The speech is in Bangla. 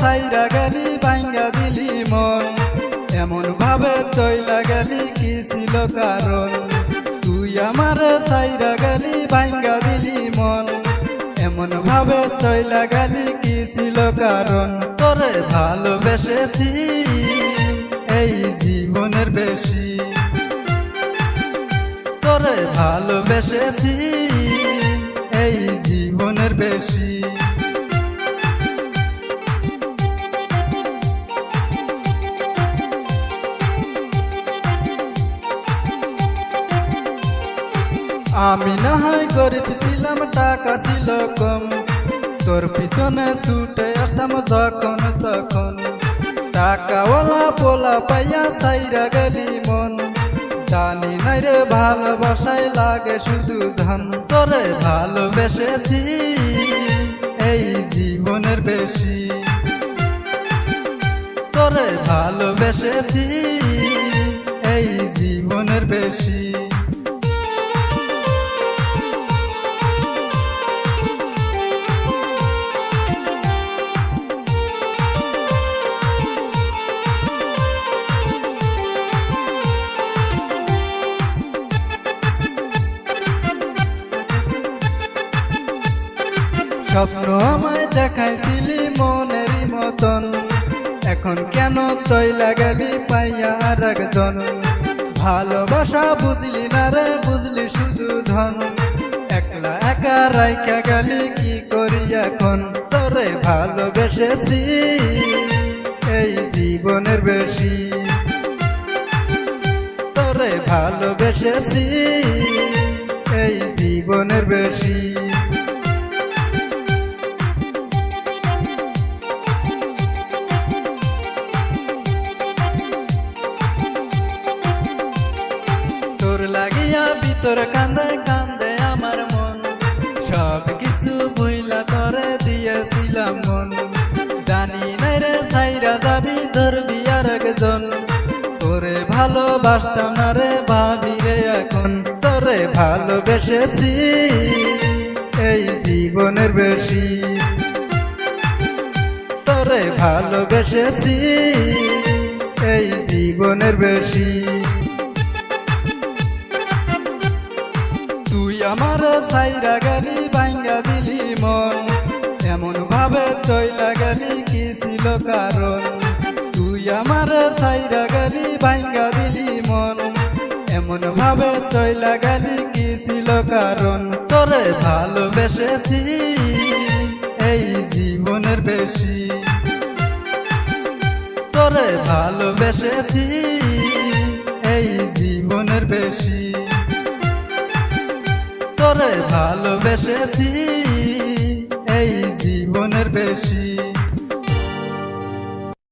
সাইরা গেলি ভাঙ্গা দিলি মন, এমন ভাবে চইলা গেলি কি ছিল কারণ? তুই আমারে সাইরা গেলি ভাঙ্গা দিলি মন, এমন ভাবে চইলা গেলি কি ছিল কারণ? তোরে ভালোবেসেছি এই জীবনের বেশি, তোরে ভালোবেসেছি এই জীবনের বেশি। আমি না হয় গরিব ছিলাম, টাকা ছিল কম, তোর পিছনে ছুটে আসতাম যখন তখন। টাকাওয়ালা পোলা পাইয়া সাইরা গেলি মন, জানি নাই রে ভালোবাসায় লাগে শুধু ধন। তোরে ভালোবেসেছি এই জীবনের বেশি, তোরে ভালোবেসেছি এই জীবনের বেশি। স্বপ্ন আমায় দেখাইছিলি মনেরই মতন, এখন কেন চইলা গেলি পাইয়া আর একজন? ভালোবাসা বুঝলি না রে, বুঝলি শুধু ধন, একলা একা রাইখা গেলি কি করি এখন? তোরে ভালোবেসেছি এই জীবনের বেশি, তোরে ভালোবেসেছি এই জীবনের বেশি। তোর লাগিয়া ভিতর কান্দে কান্দে আমার মন, সব কিছু ভুইলা করে দিয়েছিলাম মন। জানি নাই রে সাইরা যাবি ধরবি আর একজন, তোরে ভালোবাসতাম না রে ভাবি রে এখন। তোরে ভালোবেসেছি এই জীবনের বেশি, তোরে ভালোবেসেছি এই জীবনের বেশি। তুই আমার সাইরা গেলি ভাঙ্গা দিলি মন, এমন ভাবে চইলা গেলি কি ছিল কারণ? তুই আমার সাইরা গেলি ভাঙ্গা দিলি মন, এমন ভাবে চইলা গেলি কি ছিল কারণ? তোরে ভালোবেসেছি এই জীবনের বেশি, তোরে ভালোবেসেছি এই জীবনের বেশি, তোরে ভালোবেসেছি এই জীবনের বেশি।